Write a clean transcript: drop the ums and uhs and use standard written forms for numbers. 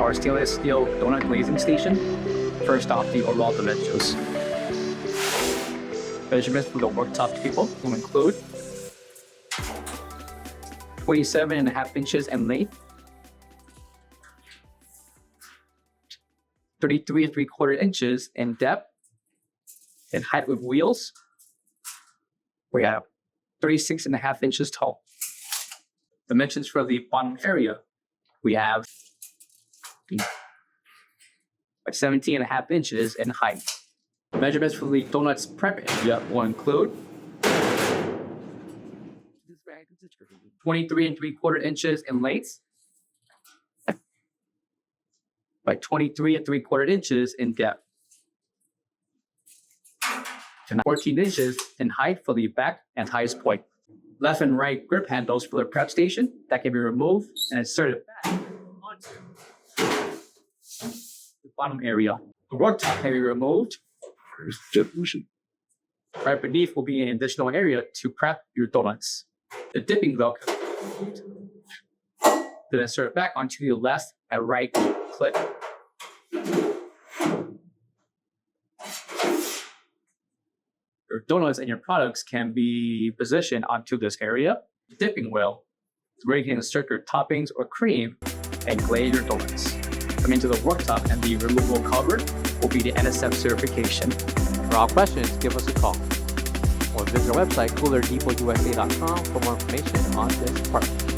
our stainless steel donut glazing station. First off, the overall dimensions. Measurements for the worktop table will include 27.5 inches in length, 33.75 inches in depth, and height with wheels. We have 36.5 inches tall. Dimensions for the bottom area, we have 17.5 inches in height. Measurements for the DonutS prep area will include 23.75 inches in length by 23.75 inches in depth, and 14 inches in height for the back and highest point. Left and right grip handles for the prep station that can be removed and inserted back onto the bottom area. The worktop can be removed. Right beneath will be an additional area to prep your donuts. The dipping bell can be removed, then insert back onto the left and right clip. Your donuts and your products can be positioned onto this area. The dipping wheel is where you can insert your toppings or cream and glaze your donuts. Coming to the worktop and the removable cover will be the NSF certification. For all questions, give us a call or visit our website coolerdepotUSA.com for more information on this part.